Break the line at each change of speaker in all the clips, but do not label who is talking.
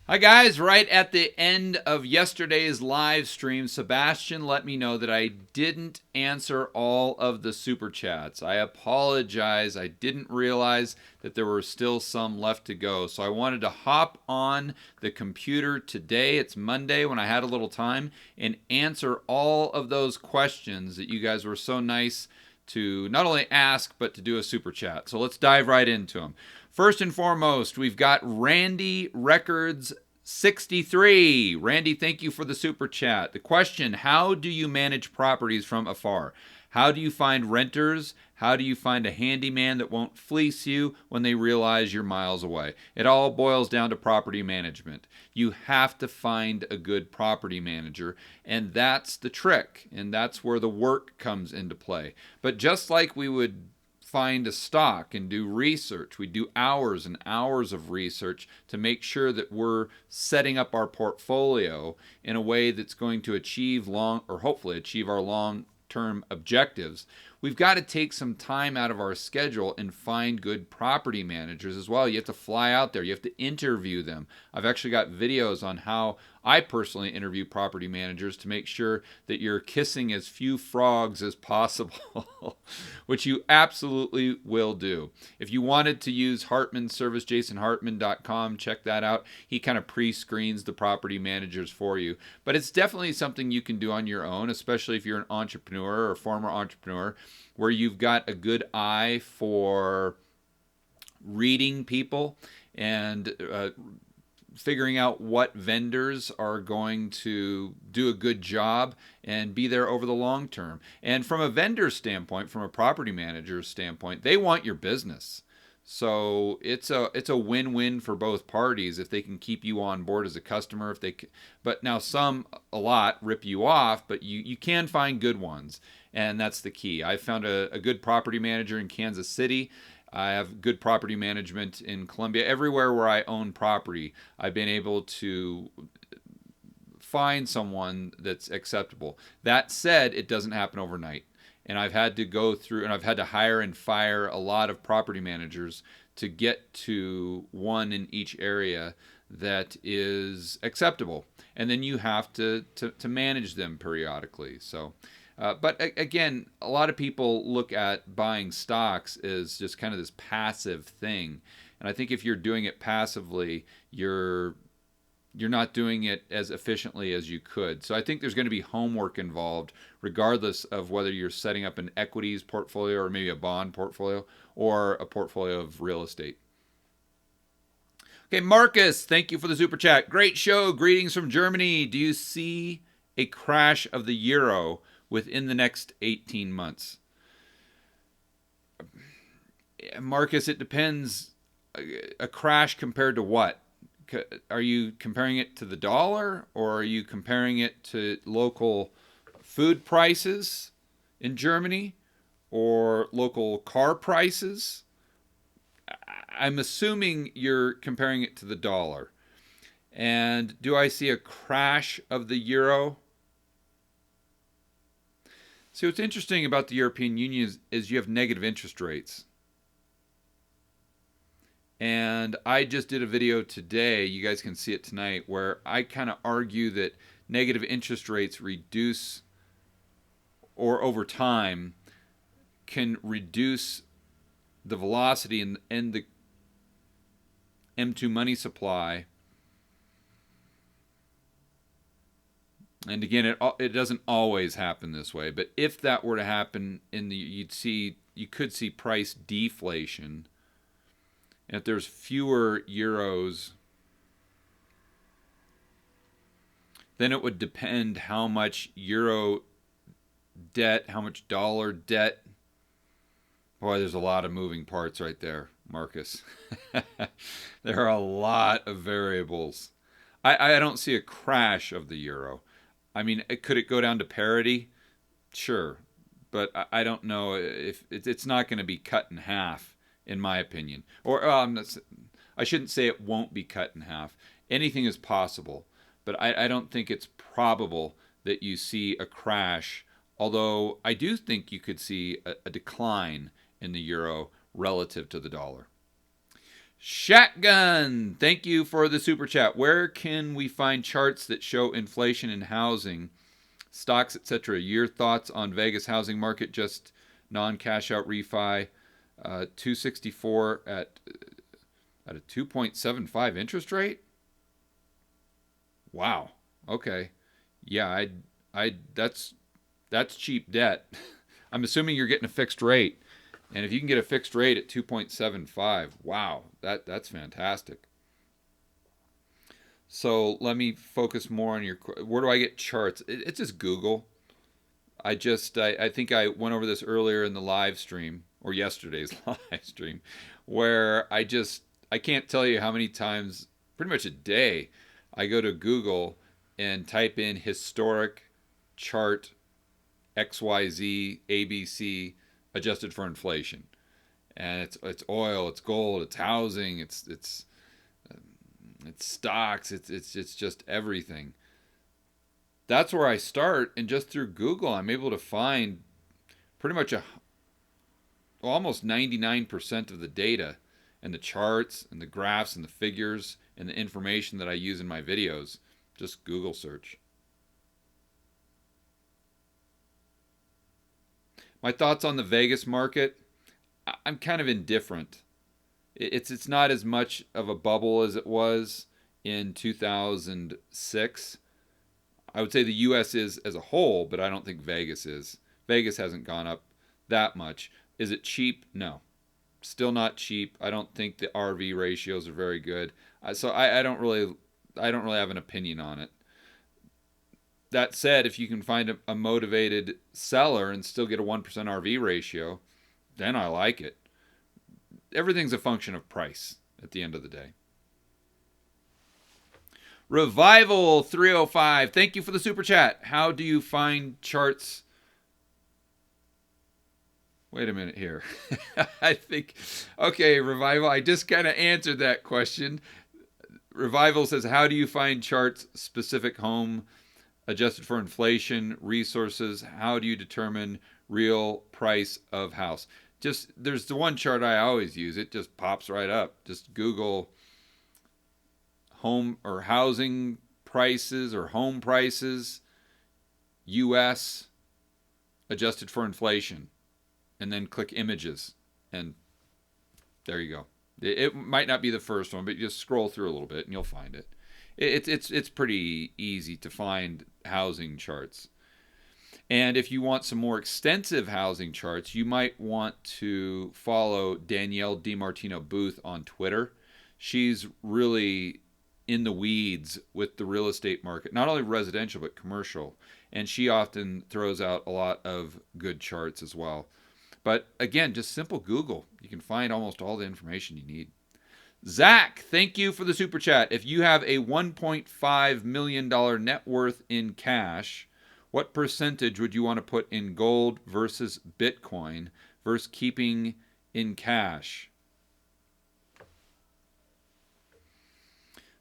Hi guys, right at the end of yesterday's live stream, Sebastian let me know that I didn't answer all of the super chats. I apologize. I didn't realize that there were still some left to go. So I wanted to hop on the computer today. It's Monday when I had a little time and answer all of those questions that you guys were so nice to not only ask but to do a super chat. So let's dive right into them. First and foremost, we've got Randy Records 63. Randy, thank you for the super chat. The question: how do you manage properties from afar? How do you find renters? How do you find a handyman that won't fleece you when they realize you're miles away? It all boils down to property management. You have to find a good property manager, and that's the trick, and that's where the work comes into play. But just like we would find a stock and do research, we do hours and hours of research to make sure that we're setting up our portfolio in a way that's going to achieve or hopefully achieve our long term objectives. We've got to take some time out of our schedule and find good property managers as well. You have to fly out there, you have to interview them. I've actually got videos on how I personally interview property managers to make sure that you're kissing as few frogs as possible, which you absolutely will do. If you wanted to use Hartman's service, jasonhartman.com, check that out. He kind of pre-screens the property managers for you. But it's definitely something you can do on your own, especially if you're an entrepreneur or a former entrepreneur, where you've got a good eye for reading people and figuring out what vendors are going to do a good job and be there over the long term. And from a vendor standpoint, from a property manager's standpoint, they want your business. So it's a win-win for both parties if they can keep you on board as a customer. But now a lot rip you off, but you can find good ones, and that's the key. I found a good property manager in Kansas City. I have good property management in Colombia. Everywhere where I own property, I've been able to find someone that's acceptable. That said, it doesn't happen overnight. And I've had to go through and I've had to hire and fire a lot of property managers to get to one in each area that is acceptable. And then you have to manage them periodically. But again, a lot of people look at buying stocks as just kind of this passive thing. And I think if you're doing it passively, you're not doing it as efficiently as you could. So I think there's going to be homework involved, regardless of whether you're setting up an equities portfolio or maybe a bond portfolio or a portfolio of real estate. Okay, Marcus, thank you for the super chat. Great show. Greetings from Germany. Do you see a crash of the euro within the next 18 months? Marcus, it depends. A crash compared to what? Are you comparing it to the dollar, or are you comparing it to local food prices in Germany or local car prices? I'm assuming you're comparing it to the dollar. And do I see a crash of the euro? See, what's interesting about the European Union is you have negative interest rates. And I just did a video today, you guys can see it tonight, where I kind of argue that negative interest rates reduce, or over time, can reduce the velocity and the M2 money supply. And again, it doesn't always happen this way, but if that were to happen, you could see price deflation. And if there's fewer euros, then it would depend how much euro debt, how much dollar debt. Boy, there's a lot of moving parts right there, Marcus. There are a lot of variables. I don't see a crash of the euro. I mean, could it go down to parity? Sure. But I don't know if it's not going to be cut in half, in my opinion. Or I shouldn't say it won't be cut in half. Anything is possible. But I don't think it's probable that you see a crash, although I do think you could see a decline in the euro relative to the dollar. Shotgun, thank you for the super chat. Where can we find charts that show inflation in housing, stocks, etc.? Your thoughts on Vegas housing market, just non-cash out refi, 264 at a 2.75 interest rate? Wow. Okay. Yeah, I that's cheap debt. I'm assuming you're getting a fixed rate. And if you can get a fixed rate at 2.75, wow, that's fantastic. So let me focus more on your. Where do I get charts? It's just Google. I think I went over this earlier in the live stream or yesterday's live stream, where I can't tell you how many times, pretty much a day, I go to Google and type in historic chart XYZ ABC adjusted for inflation, and it's oil, it's gold, it's housing, it's stocks, it's just everything. That's where I start, and just through Google, I'm able to find pretty much almost 99% of the data and the charts and the graphs and the figures and the information that I use in my videos. Just Google search. My thoughts on the Vegas market, I'm kind of indifferent. It's not as much of a bubble as it was in 2006. I would say the US is as a whole, but I don't think Vegas is. Vegas hasn't gone up that much. Is it cheap? No. Still not cheap. I don't think the RV ratios are very good. So I don't really have an opinion on it. That said, if you can find a motivated seller and still get a 1% RV ratio, then I like it. Everything's a function of price at the end of the day. Revival 305, thank you for the super chat. How do you find charts? Wait a minute here. I think, okay, Revival, I just kind of answered that question. Revival says, how do you find charts specific home adjusted for inflation, resources? How do you determine real price of house? Just, there's the one chart I always use. It just pops right up. Just Google home or housing prices or home prices, US adjusted for inflation, and then click images, and there you go. It might not be the first one, but you just scroll through a little bit and you'll find it. It's pretty easy to find housing charts. And if you want some more extensive housing charts, you might want to follow Danielle DiMartino Booth on Twitter. She's really in the weeds with the real estate market, not only residential but commercial, and she often throws out a lot of good charts as well. But again, just simple Google. You can find almost all the information you need. Zach, thank you for the super chat. If you have a $1.5 million net worth in cash, what percentage would you want to put in gold versus Bitcoin versus keeping in cash?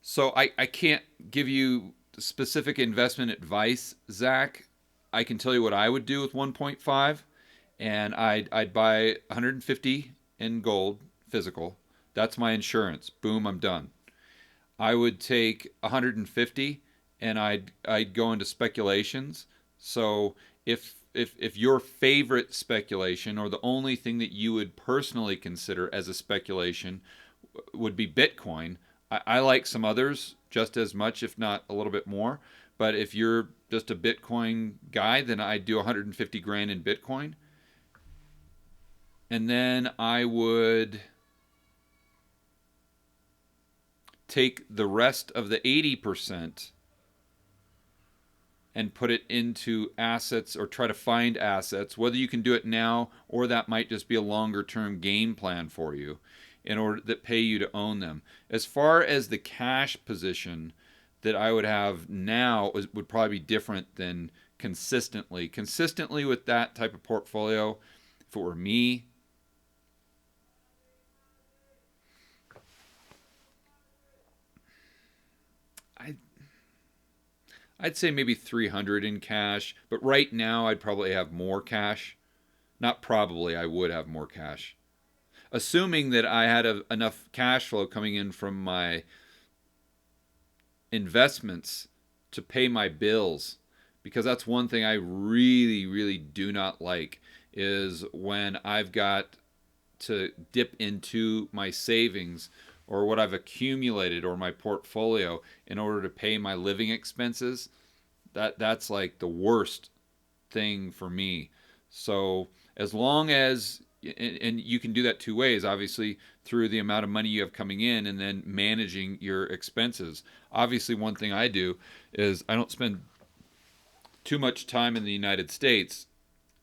So I can't give you specific investment advice, Zach. I can tell you what I would do with 1.5, and I'd buy 150 in gold, physical. That's my insurance. Boom, I'm done. I would take 150 and I'd go into speculations. So if your favorite speculation or the only thing that you would personally consider as a speculation would be Bitcoin, I like some others just as much, if not a little bit more. But if you're just a Bitcoin guy, then I'd do 150 grand in Bitcoin. And then I would take the rest of the 80% and put it into assets, or try to find assets, whether you can do it now or that might just be a longer term game plan for you, in order that pay you to own them. As far as the cash position that I would have now would probably be different than consistently. Consistently with that type of portfolio, if it were me, I'd say maybe 300 in cash, but right now I'd probably have more cash. Not probably, I would have more cash. assuming that I had enough cash flow coming in from my investments to pay my bills, because that's one thing I really, really do not like, is when I've got to dip into my savings or what I've accumulated or my portfolio in order to pay my living expenses. That's like the worst thing for me. So as long as, and you can do that two ways, obviously through the amount of money you have coming in and then managing your expenses. Obviously, one thing I do is I don't spend too much time in the United States.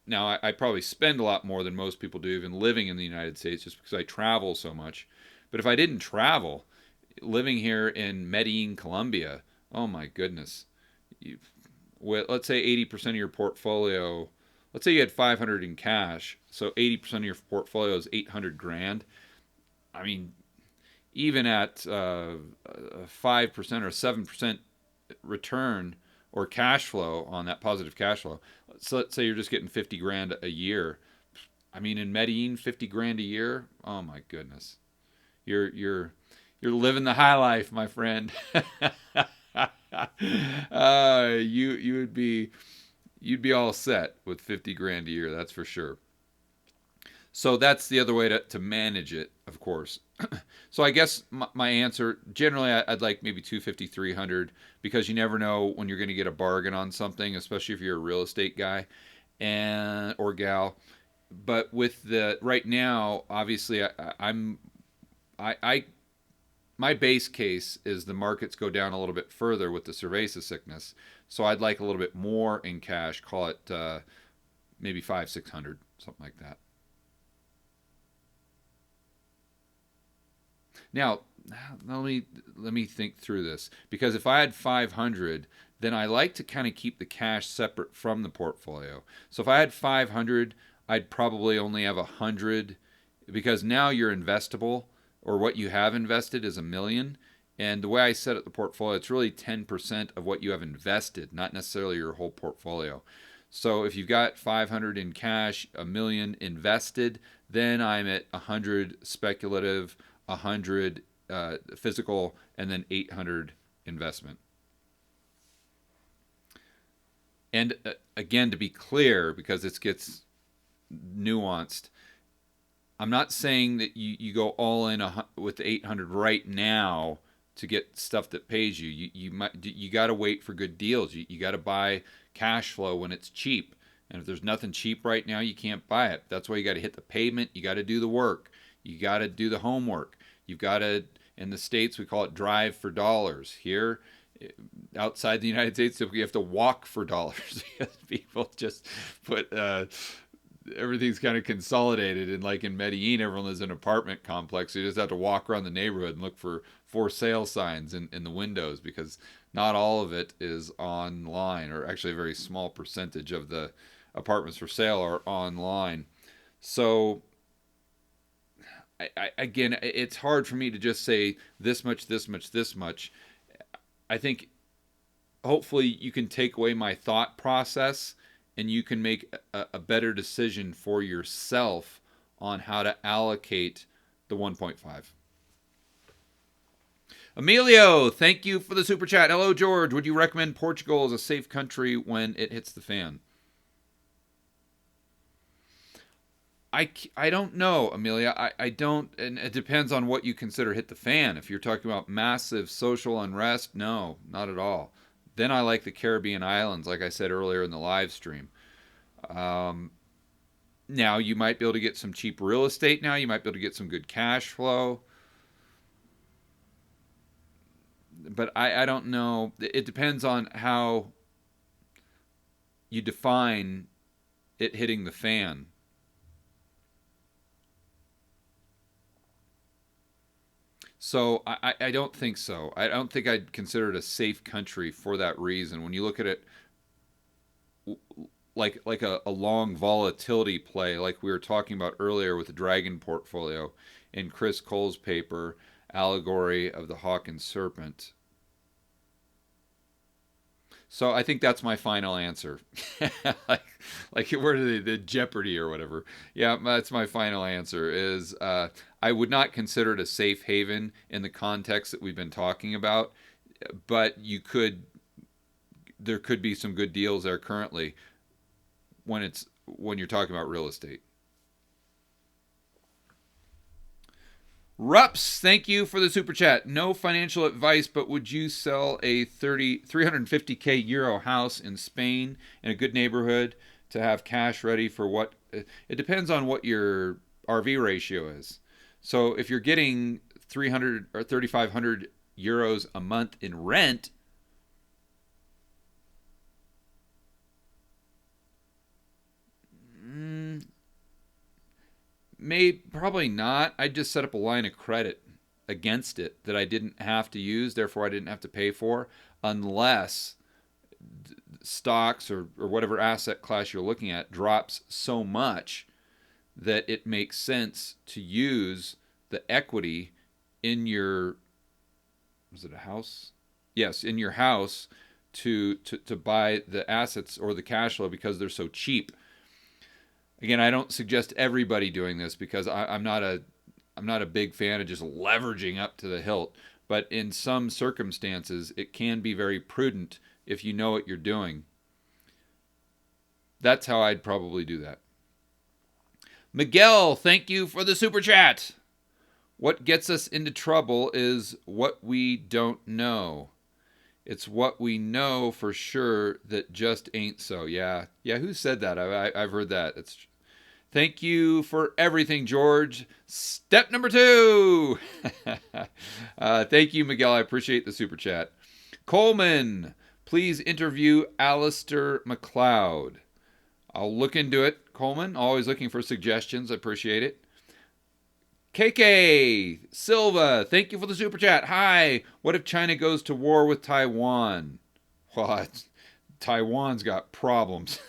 Now, I probably spend a lot more than most people do, even living in the United States, just because I travel so much. But if I didn't travel, living here in Medellin, Colombia, oh my goodness. You, let's say 80% of your portfolio, let's say you had 500 in cash, so 80% of your portfolio is 800 grand. I mean, even at a 5% or 7% return or cash flow on that positive cash flow, so let's say you're just getting 50 grand a year. I mean, in Medellin, 50 grand a year. Oh my goodness, you're living the high life, my friend. You would be, you'd be all set with 50 grand a year. That's for sure. So that's the other way to manage it, of course. So I guess my answer, generally, I'd like maybe 250, 300, because you never know when you're going to get a bargain on something, especially if you're a real estate guy and or gal. But with the right now, obviously, I my base case is the markets go down a little bit further with the cerveza sickness. So I'd like a little bit more in cash. Call it maybe 500, 600, something like that. Now, let me think through this, because if I had 500, then I like to kind of keep the cash separate from the portfolio. So if I had 500, I'd probably only have 100, because now you're investable, or what you have invested is a million. And the way I set up the portfolio, it's really 10% of what you have invested, not necessarily your whole portfolio. So if you've got 500 in cash, a million invested, then I'm at 100 speculative, 100 physical, and then 800 investment. And again, to be clear, because this gets nuanced, I'm not saying that you go all in with the 800 right now to get stuff that pays you. You got to wait for good deals. You got to buy cash flow when it's cheap. And if there's nothing cheap right now, you can't buy it. That's why you got to hit the pavement. You got to do the work. You got to do the homework. You've got to, in the States, we call it drive for dollars. Here, outside the United States, you have to walk for dollars. People just put, everything's kind of consolidated. And like in Medellin, everyone lives in an apartment complex. So you just have to walk around the neighborhood and look for sale signs in the windows, because not all of it is online, or actually a very small percentage of the apartments for sale are online. So again, it's hard for me to just say this much, this much, this much. I think hopefully you can take away my thought process, and you can make a better decision for yourself on how to allocate the 1.5. Emilio, thank you for the super chat. Hello, George. Would you recommend Portugal as a safe country when it hits the fan? I don't know, Amelia. I don't, and it depends on what you consider hit the fan. If you're talking about massive social unrest, no, not at all. Then I like the Caribbean islands, like I said earlier in the live stream. Um, Now, you might be able to get some cheap real estate now. You might be able to get some good cash flow. But I don't know. It depends on how you define it hitting the fan. So I don't think so. I don't think I'd consider it a safe country for that reason. When you look at it like a long volatility play, like we were talking about earlier with the Dragon portfolio in Chris Cole's paper, Allegory of the Hawk and Serpent. So I think that's my final answer. like, like where the Jeopardy or whatever. Yeah, that's my final answer. Is I would not consider it a safe haven in the context that we've been talking about, but there could be some good deals there currently when you're talking about real estate. Rups, thank you for the super chat. No financial advice, but would you sell a 350K euro house in Spain in a good neighborhood to have cash ready for what? It depends on what your RV ratio is. So if you're getting 300 or 3,500 euros a month in rent, mm, probably not. I'd just set up a line of credit against it that I didn't have to use, therefore I didn't have to pay for, unless stocks or whatever asset class you're looking at drops so much that it makes sense to use the equity in your, was it a house? Yes, in your house to buy the assets or the cash flow because they're so cheap. Again, I don't suggest everybody doing this because I'm not a big fan of just leveraging up to the hilt. But in some circumstances, it can be very prudent if you know what you're doing. That's how I'd probably do that. Miguel, thank you for the super chat. What gets us into trouble is what we don't know. It's what we know for sure that just ain't so. Yeah. Yeah, who said that? I've heard that. Thank you for everything, George. Step number 2. Thank you, Miguel. I appreciate the super chat. Coleman, please interview Alistair McLeod. I'll look into it, Coleman. Always looking for suggestions. I appreciate it. KK Silva, thank you for the super chat. Hi, what if China goes to war with Taiwan? Well, Taiwan's got problems.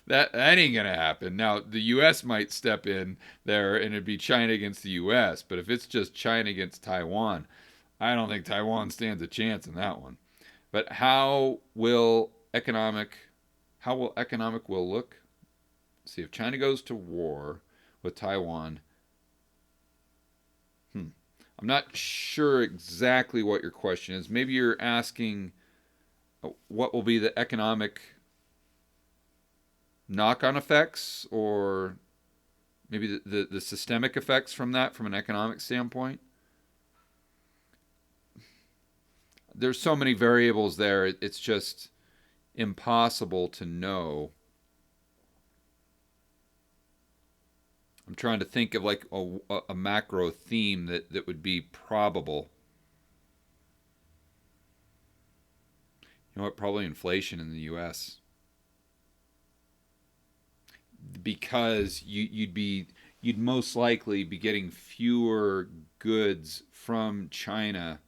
that ain't gonna happen. Now the U.S. might step in there, and it'd be China against the U.S. But if it's just China against Taiwan, I don't think Taiwan stands a chance in that one. But how will economic will look? Let's see, if China goes to war with Taiwan, I'm not sure exactly what your question is. Maybe you're asking what will be the economic knock-on effects, or maybe the systemic effects from that from an economic standpoint. There's so many variables there, it's just impossible to know. I'm trying to think of like a macro theme that would be probable. You know what? Probably inflation in the U.S. Because you'd most likely be getting fewer goods from China.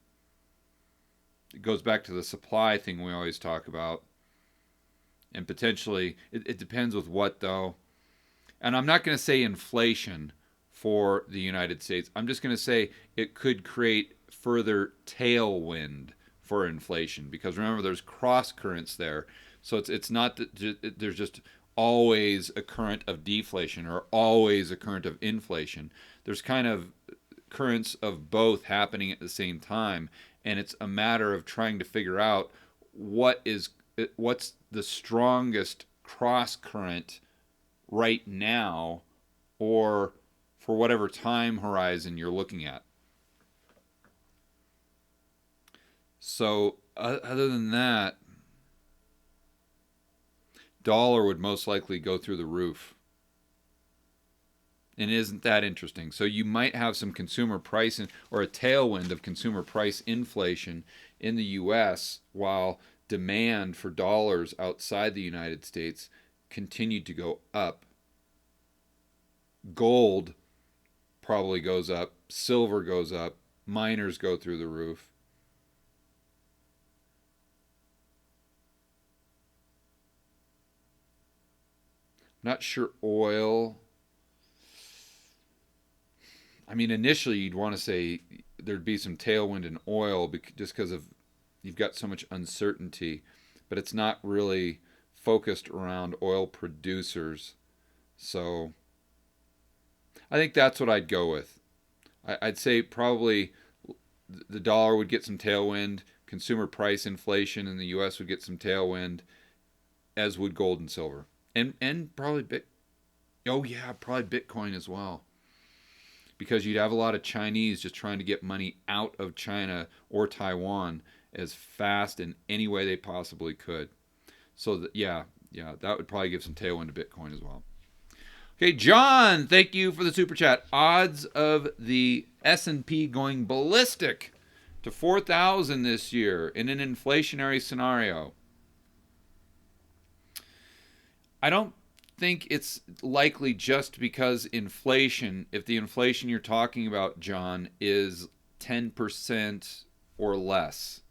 It goes back to the supply thing we always talk about, and potentially it depends with what though. And I'm not going to say inflation for the United States. I'm just going to say it could create further tailwind for inflation, because remember there's cross currents there. So it's not that there's just always a current of deflation or always a current of inflation. There's kind of currents of both happening at the same time, and it's a matter of trying to figure out what's the strongest cross current right now, or for whatever time horizon you're looking at. So other than that, dollar would most likely go through the roof. And isn't that interesting? So you might have some consumer price or a tailwind of consumer price inflation in the U.S. while demand for dollars outside the United States continued to go up. Gold probably goes up. Silver goes up. Miners go through the roof. Not sure oil. I mean, initially you'd want to say there'd be some tailwind in oil just because of you've got so much uncertainty. but it's not really focused around oil producers. So I think that's what I'd go with. I'd say probably the dollar would get some tailwind, consumer price inflation in the U.S. would get some tailwind, as would gold and silver, and probably probably Bitcoin as well, because you'd have a lot of Chinese just trying to get money out of China or Taiwan as fast in any way they possibly could. So that would probably give some tailwind to Bitcoin as well. Okay, John, thank you for the super chat. Odds of the S&P going ballistic to 4,000 this year in an inflationary scenario. I don't think it's likely just because inflation, if the inflation you're talking about, John, is 10% or less.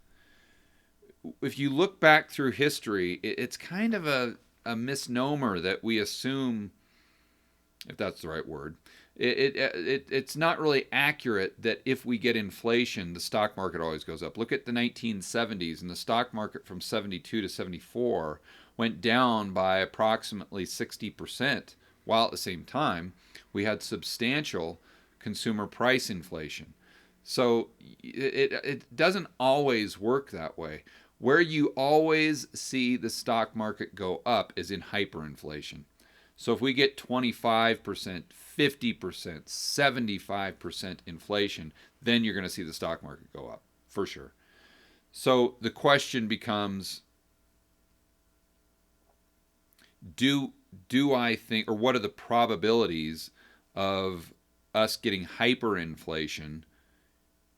If you look back through history, it's kind of a misnomer that we assume, if that's the right word, it's not really accurate that if we get inflation, the stock market always goes up. Look at the 1970s, and the stock market from 72 to 74 went down by approximately 60%, while at the same time we had substantial consumer price inflation. So it doesn't always work that way. Where you always see the stock market go up is in hyperinflation. So if we get 25%, 50%, 75% inflation, then you're going to see the stock market go up, for sure. So the question becomes, do I think, or what are the probabilities of us getting hyperinflation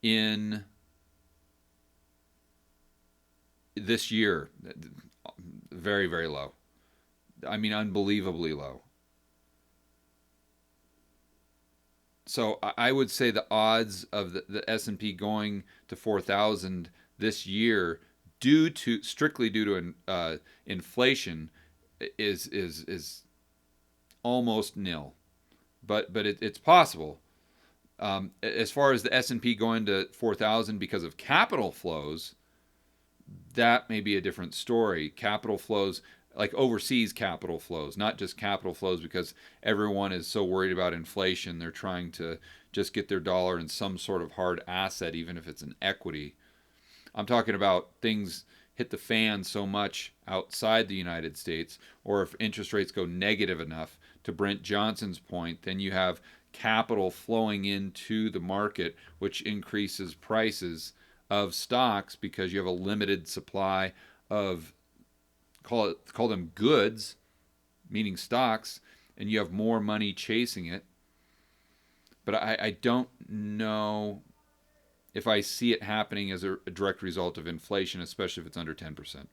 in this year? Very, very low. I mean, unbelievably low. So I would say the odds of the S&P going to 4,000 this year, strictly due to inflation, is almost nil. But it's possible. As far as the S&P going to 4,000 because of capital flows, that may be a different story. Capital flows, like overseas capital flows, not just capital flows because everyone is so worried about inflation. They're trying to just get their dollar in some sort of hard asset, even if it's an equity. I'm talking about things hit the fan so much outside the United States, or if interest rates go negative enough, to Brent Johnson's point, then you have capital flowing into the market, which increases prices of stocks because you have a limited supply of, call them goods, meaning stocks, and you have more money chasing it. But I don't know if I see it happening as a direct result of inflation, especially if it's under 10%.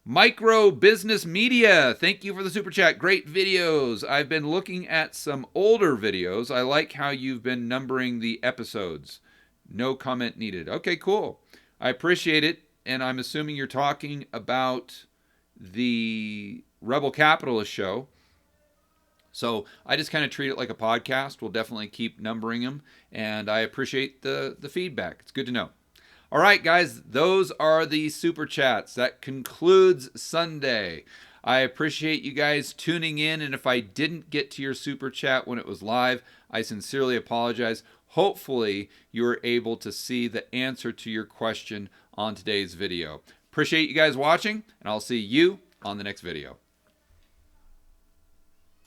Micro Business Media, thank you for the super chat. Great videos. I've been looking at some older videos. I like how you've been numbering the episodes. No comment needed. Okay, cool. I appreciate it. And I'm assuming you're talking about the Rebel Capitalist show. So I just kind of treat it like a podcast. We'll definitely keep numbering them. And I appreciate the feedback. It's good to know. All right, guys, those are the super chats. That concludes Sunday. I appreciate you guys tuning in. And if I didn't get to your super chat when it was live, I sincerely apologize. Hopefully, you were able to see the answer to your question on today's video. Appreciate you guys watching, and I'll see you on the next video.